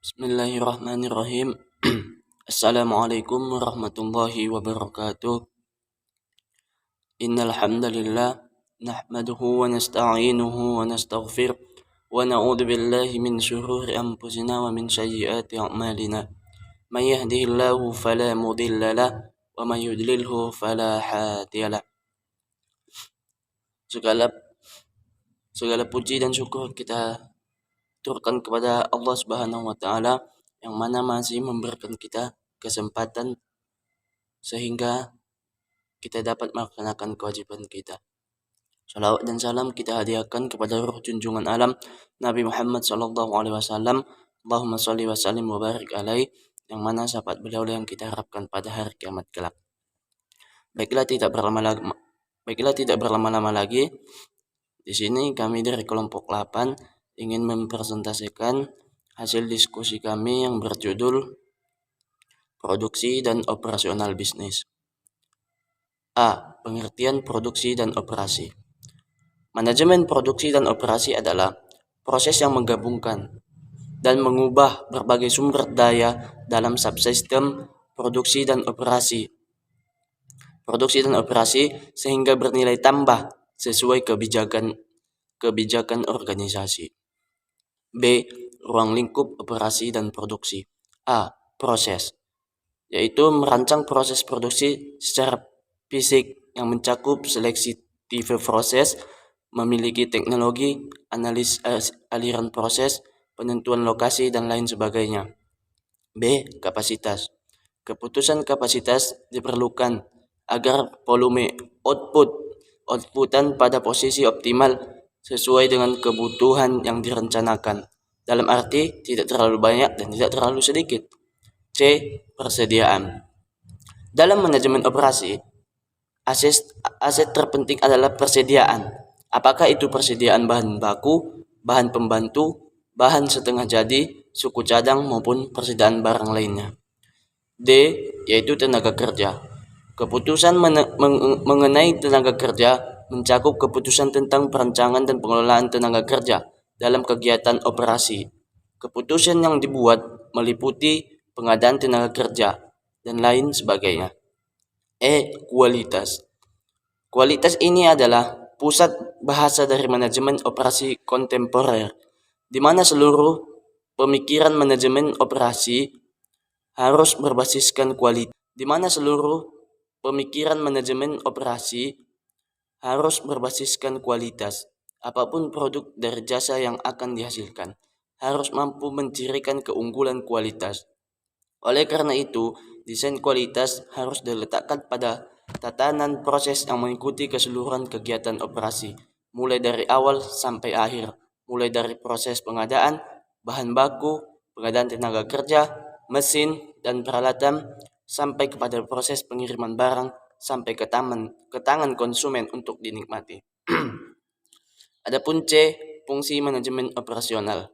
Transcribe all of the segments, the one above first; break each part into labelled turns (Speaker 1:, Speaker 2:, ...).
Speaker 1: Bismillahirrahmanirrahim. Assalamualaikum warahmatullahi wabarakatuh. Innal hamdalillah nahmaduhu wa nasta'inuhu wa nastaghfir wa na'udzu billahi min shururi anfusina wa min sayyiati a'malina. May yahdihillahu fala mudilla lah wa may yudlilhu fala hadiyalah. Segala puji dan syukur kita turkan kepada Allah Subhanahu wa taala yang mana masih memberikan kita kesempatan sehingga kita dapat melaksanakan kewajiban kita. Salawat dan salam kita hadiahkan kepada ruh junjungan alam Nabi Muhammad sallallahu alaihi wasallam. Allahumma shalli wa sallim wa barik alaihi, yang mana syafaat beliau yang kita harapkan pada hari kiamat kelak. Baiklah tidak berlama-lama lagi. Di sini kami dari kelompok 8 ingin mempresentasikan hasil diskusi kami yang berjudul Produksi dan Operasional Bisnis. A. Pengertian produksi dan operasi. Manajemen produksi dan operasi adalah proses yang menggabungkan dan mengubah berbagai sumber daya dalam subsistem produksi dan operasi sehingga bernilai tambah sesuai kebijakan organisasi. B. Ruang lingkup operasi dan produksi. A. Proses, yaitu merancang proses produksi secara fisik yang mencakup seleksi tipe proses, memiliki teknologi, aliran proses, penentuan lokasi, dan lain sebagainya. B. Kapasitas. Keputusan kapasitas diperlukan agar volume outputan pada posisi optimal sesuai dengan kebutuhan yang direncanakan, dalam arti tidak terlalu banyak dan tidak terlalu sedikit. C. Persediaan. Dalam manajemen operasi, aset terpenting adalah persediaan. Apakah itu persediaan bahan baku, bahan pembantu, bahan setengah jadi, suku cadang, maupun persediaan barang lainnya. D. Yaitu tenaga kerja. Keputusan mengenai tenaga kerja mencakup keputusan tentang perancangan dan pengelolaan tenaga kerja dalam kegiatan operasi. Keputusan yang dibuat meliputi pengadaan tenaga kerja dan lain sebagainya. E. Kualitas. Kualitas ini adalah pusat bahasa dari manajemen operasi kontemporer, di mana seluruh pemikiran manajemen operasi harus berbasiskan kualitas. Apapun produk dari jasa yang akan dihasilkan harus mampu mencirikan keunggulan kualitas. Oleh karena itu, desain kualitas harus diletakkan pada tatanan proses yang mengikuti keseluruhan kegiatan operasi, mulai dari awal sampai akhir, mulai dari proses pengadaan bahan baku, pengadaan tenaga kerja, mesin, dan peralatan, sampai kepada proses pengiriman barang sampai ke tangan konsumen untuk dinikmati. Adapun C. Fungsi manajemen operasional.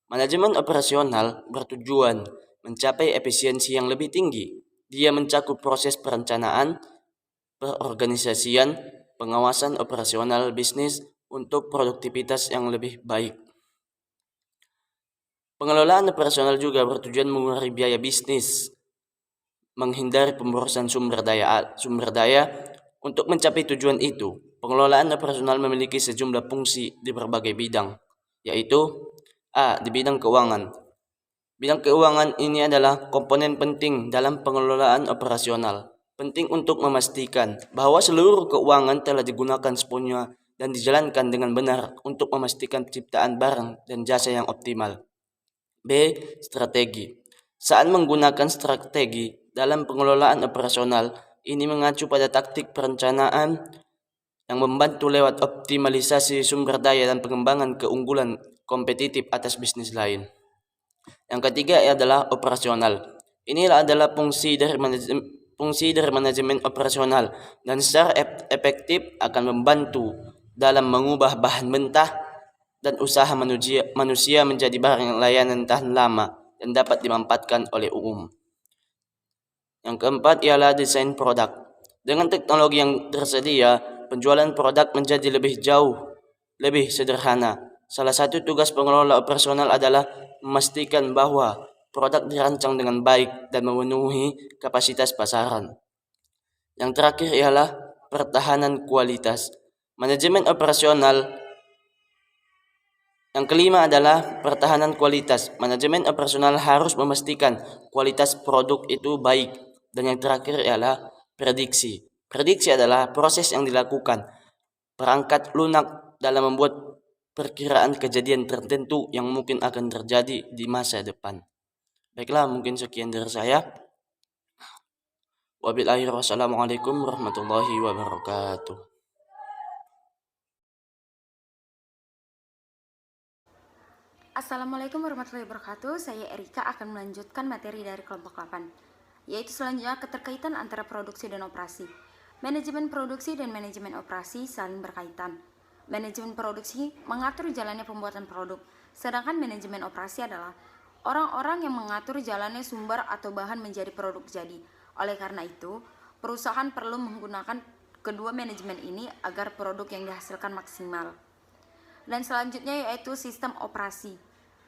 Speaker 1: Manajemen operasional bertujuan mencapai efisiensi yang lebih tinggi. Dia mencakup proses perencanaan, perorganisasian, pengawasan operasional bisnis untuk produktivitas yang lebih baik. Pengelolaan operasional juga bertujuan mengurangi biaya bisnis, menghindari pemborosan sumber daya. Untuk mencapai tujuan itu, pengelolaan operasional memiliki sejumlah fungsi di berbagai bidang, yaitu A. Di bidang keuangan. Bidang keuangan ini adalah komponen penting dalam pengelolaan operasional. Penting untuk memastikan bahwa seluruh keuangan telah digunakan sepenuhnya dan dijalankan dengan benar untuk memastikan penciptaan barang dan jasa yang optimal. B. Strategi. Saat menggunakan strategi dalam pengelolaan operasional, ini mengacu pada taktik perencanaan yang membantu lewat optimalisasi sumber daya dan pengembangan keunggulan kompetitif atas bisnis lain. Yang ketiga adalah operasional. Inilah adalah fungsi dari manajemen operasional dan secara efektif akan membantu dalam mengubah bahan mentah dan usaha manusia menjadi barang layanan tahan lama dan dapat dimanfaatkan oleh umum. Yang keempat ialah desain produk. Dengan teknologi yang tersedia, penjualan produk menjadi lebih sederhana. Salah satu tugas pengelola operasional adalah memastikan bahwa produk dirancang dengan baik dan memenuhi kapasitas pasaran. Yang terakhir ialah pertahanan kualitas. Manajemen operasional. Yang kelima adalah pertahanan kualitas. Manajemen operasional harus memastikan kualitas produk itu baik. Dan yang terakhir ialah prediksi. Prediksi adalah proses yang dilakukan perangkat lunak dalam membuat perkiraan kejadian tertentu yang mungkin akan terjadi di masa depan. Baiklah, mungkin sekian dari saya. Wabillahi wassalamualaikum warahmatullahi wabarakatuh.
Speaker 2: Assalamualaikum warahmatullahi wabarakatuh. Saya Erika akan melanjutkan materi dari kelompok 8, yaitu selanjutnya keterkaitan antara produksi dan operasi. Manajemen produksi dan manajemen operasi saling berkaitan. Manajemen produksi mengatur jalannya pembuatan produk, sedangkan manajemen operasi adalah orang-orang yang mengatur jalannya sumber atau bahan menjadi produk jadi. Oleh karena itu, perusahaan perlu menggunakan kedua manajemen ini agar produk yang dihasilkan maksimal. Dan selanjutnya yaitu sistem operasi.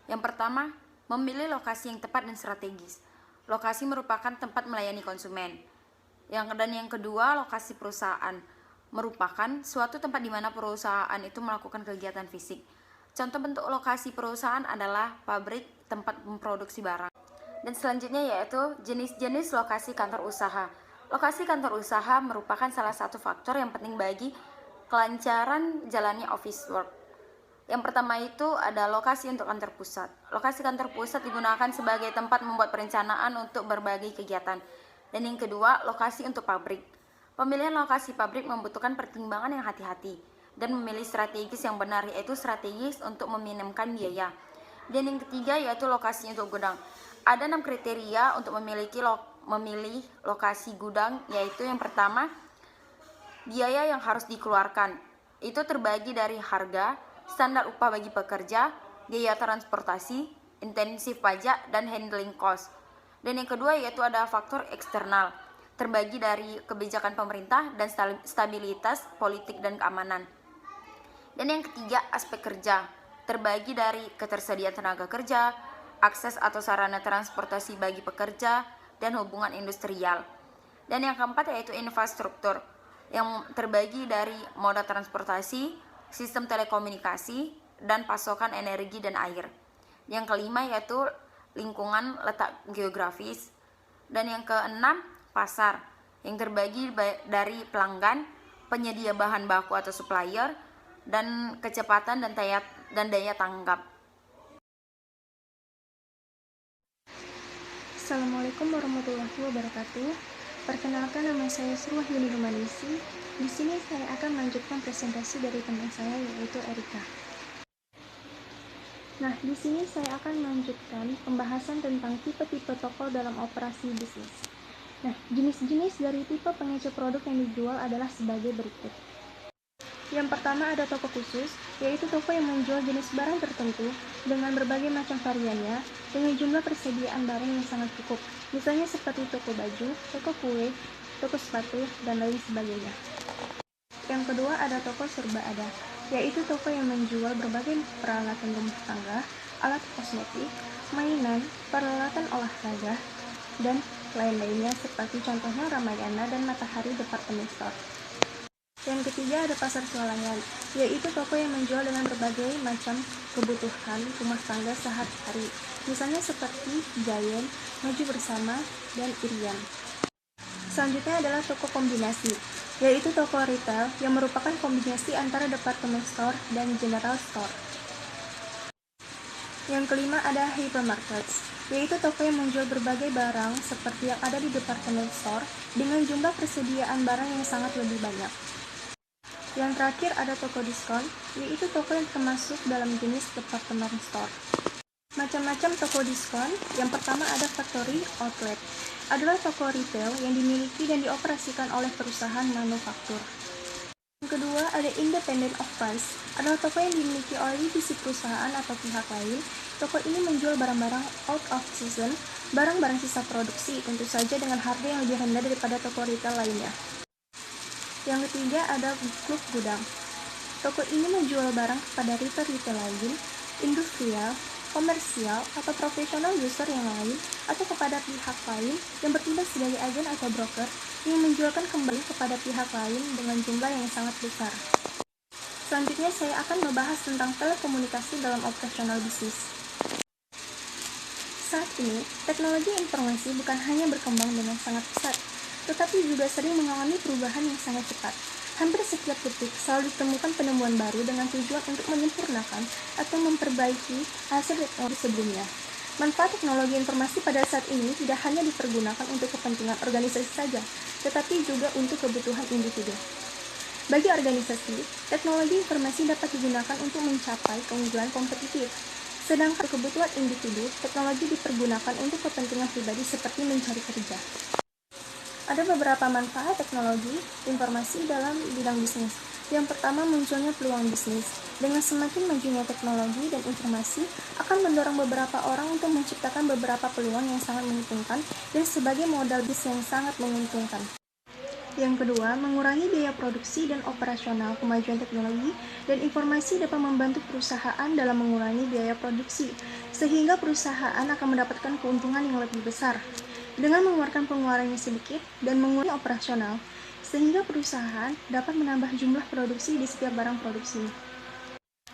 Speaker 2: Yang pertama, memilih lokasi yang tepat dan strategis. Lokasi merupakan tempat melayani konsumen. Yang kedua, lokasi perusahaan merupakan suatu tempat di mana perusahaan itu melakukan kegiatan fisik. Contoh bentuk lokasi perusahaan adalah pabrik, tempat memproduksi barang. Dan selanjutnya yaitu jenis-jenis lokasi kantor usaha. Lokasi kantor usaha merupakan salah satu faktor yang penting bagi kelancaran jalannya office work. Yang pertama itu ada lokasi untuk kantor pusat. Lokasi kantor pusat digunakan sebagai tempat membuat perencanaan untuk berbagai kegiatan. Dan yang kedua, lokasi untuk pabrik. Pemilihan lokasi pabrik membutuhkan pertimbangan yang hati-hati dan memilih strategis yang benar, yaitu strategis untuk meminimkan biaya. Dan yang ketiga yaitu lokasi untuk gudang. Ada 6 kriteria untuk memilih lokasi gudang, yaitu yang pertama, biaya yang harus dikeluarkan. Itu terbagi dari harga, standar upah bagi pekerja, biaya transportasi, intensif pajak, dan handling cost. Dan yang kedua yaitu ada faktor eksternal, terbagi dari kebijakan pemerintah dan stabilitas politik dan keamanan. Dan yang ketiga aspek kerja, terbagi dari ketersediaan tenaga kerja, akses atau sarana transportasi bagi pekerja, dan hubungan industrial. Dan yang keempat yaitu infrastruktur, yang terbagi dari moda transportasi, sistem telekomunikasi, dan pasokan energi dan air. Yang kelima yaitu lingkungan letak geografis. Dan yang keenam pasar, yang terbagi dari pelanggan, penyedia bahan baku atau supplier, dan kecepatan dan daya tanggap.
Speaker 3: Assalamualaikum warahmatullahi wabarakatuh. Perkenalkan, nama saya Surwahyuni Rumanisi. Di sini saya akan melanjutkan presentasi dari teman saya yaitu Erika. Nah, di sini saya akan melanjutkan pembahasan tentang tipe-tipe toko dalam operasi bisnis. Nah, jenis-jenis dari tipe pengecer produk yang dijual adalah sebagai berikut. Yang pertama ada toko khusus, yaitu toko yang menjual jenis barang tertentu dengan berbagai macam variannya dengan jumlah persediaan barang yang sangat cukup, misalnya seperti toko baju, toko kue, toko sepatu, dan lain sebagainya. Yang kedua ada toko serba ada, yaitu toko yang menjual berbagai peralatan rumah tangga, alat kosmetik, mainan, peralatan olahraga, dan lain-lainnya seperti contohnya Ramayana dan Matahari Department Store. Yang ketiga ada pasar swalayan, yaitu toko yang menjual dengan berbagai macam kebutuhan rumah tangga sehari-hari, misalnya seperti Giant, Maju Bersama, dan Irian. Selanjutnya adalah toko kombinasi, yaitu toko retail yang merupakan kombinasi antara department store dan general store. Yang kelima ada hypermarkets, yaitu toko yang menjual berbagai barang seperti yang ada di department store dengan jumlah persediaan barang yang sangat lebih banyak. Yang terakhir ada toko diskon, yaitu toko yang termasuk dalam jenis department store. Macam-macam toko diskon, yang pertama ada factory outlet, adalah toko retail yang dimiliki dan dioperasikan oleh perusahaan manufaktur. Yang kedua ada independent of price, adalah toko yang dimiliki oleh divisi perusahaan atau pihak lain. Toko ini menjual barang-barang out of season, barang-barang sisa produksi, tentu saja dengan harga yang lebih rendah daripada toko retail lainnya. Yang ketiga ada klub gudang. Toko ini menjual barang kepada retail lain, industrial, komersial, atau profesional user yang lain, atau kepada pihak lain yang bertindak sebagai agen atau broker yang menjualkan kembali kepada pihak lain dengan jumlah yang sangat besar. Selanjutnya saya akan membahas tentang telekomunikasi dalam operasional bisnis. Saat ini, teknologi informasi bukan hanya berkembang dengan sangat pesat, tetapi juga sering mengalami perubahan yang sangat cepat. Hampir setiap detik selalu ditemukan penemuan baru dengan tujuan untuk menyempurnakan atau memperbaiki hasil teknologi sebelumnya. Manfaat teknologi informasi pada saat ini tidak hanya dipergunakan untuk kepentingan organisasi saja, tetapi juga untuk kebutuhan individu. Bagi organisasi, teknologi informasi dapat digunakan untuk mencapai keunggulan kompetitif. Sedangkan kebutuhan individu, teknologi dipergunakan untuk kepentingan pribadi seperti mencari kerja. Ada beberapa manfaat teknologi informasi dalam bidang bisnis. Yang pertama, munculnya peluang bisnis. Dengan semakin majunya teknologi dan informasi akan mendorong beberapa orang untuk menciptakan beberapa peluang yang sangat menguntungkan dan sebagai modal bisnis yang sangat menguntungkan. Yang kedua, mengurangi biaya produksi dan operasional. Kemajuan teknologi dan informasi dapat membantu perusahaan dalam mengurangi biaya produksi, sehingga perusahaan akan mendapatkan keuntungan yang lebih besar. Dengan mengeluarkan pengeluarannya sedikit dan mengurangi operasional, sehingga perusahaan dapat menambah jumlah produksi di setiap barang produksi.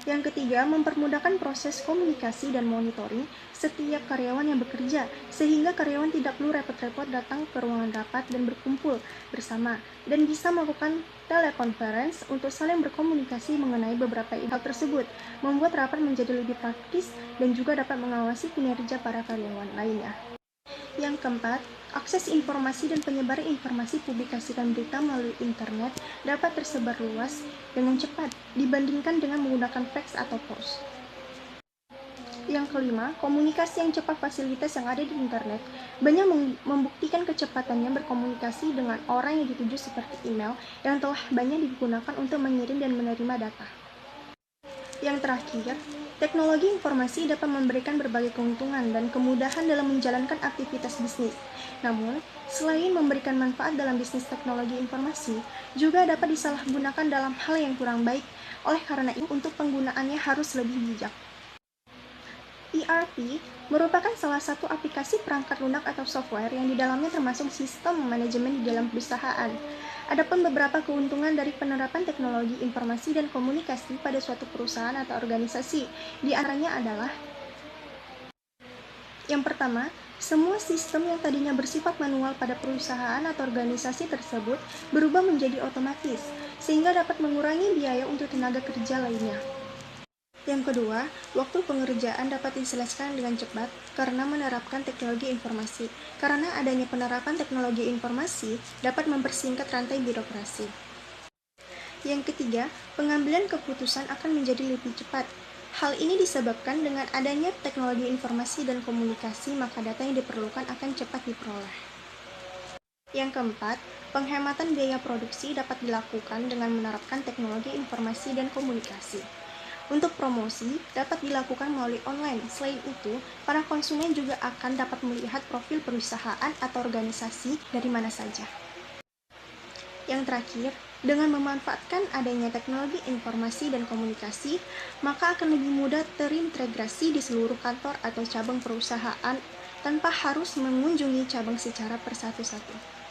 Speaker 3: Yang ketiga, mempermudahkan proses komunikasi dan monitoring setiap karyawan yang bekerja, sehingga karyawan tidak perlu repot-repot datang ke ruangan rapat dan berkumpul bersama, dan bisa melakukan telekonferensi untuk saling berkomunikasi mengenai beberapa hal tersebut, membuat rapat menjadi lebih praktis dan juga dapat mengawasi kinerja para karyawan lainnya. Yang keempat, akses informasi dan penyebaran informasi publikasikan berita melalui internet dapat tersebar luas dengan cepat dibandingkan dengan menggunakan fax atau pos. Yang kelima, komunikasi yang cepat. Fasilitas yang ada di internet banyak membuktikan kecepatannya berkomunikasi dengan orang yang dituju seperti email yang telah banyak digunakan untuk mengirim dan menerima data. Yang terakhir, teknologi informasi dapat memberikan berbagai keuntungan dan kemudahan dalam menjalankan aktivitas bisnis. Namun, selain memberikan manfaat dalam bisnis, teknologi informasi juga dapat disalahgunakan dalam hal yang kurang baik. Oleh karena itu, untuk penggunaannya harus lebih bijak. ERP merupakan salah satu aplikasi perangkat lunak atau software yang di dalamnya termasuk sistem manajemen di dalam perusahaan. Adapun beberapa keuntungan dari penerapan teknologi informasi dan komunikasi pada suatu perusahaan atau organisasi, di antaranya adalah: yang pertama, semua sistem yang tadinya bersifat manual pada perusahaan atau organisasi tersebut berubah menjadi otomatis, sehingga dapat mengurangi biaya untuk tenaga kerja lainnya. Yang kedua, waktu pengerjaan dapat diselesaikan dengan cepat karena menerapkan teknologi informasi. Karena adanya penerapan teknologi informasi dapat mempersingkat rantai birokrasi. Yang ketiga, pengambilan keputusan akan menjadi lebih cepat. Hal ini disebabkan dengan adanya teknologi informasi dan komunikasi, maka data yang diperlukan akan cepat diperoleh. Yang keempat, penghematan biaya produksi dapat dilakukan dengan menerapkan teknologi informasi dan komunikasi. Untuk promosi, dapat dilakukan melalui online. Selain itu, para konsumen juga akan dapat melihat profil perusahaan atau organisasi dari mana saja. Yang terakhir, dengan memanfaatkan adanya teknologi informasi dan komunikasi, maka akan lebih mudah terintegrasi di seluruh kantor atau cabang perusahaan tanpa harus mengunjungi cabang secara persatu-satu.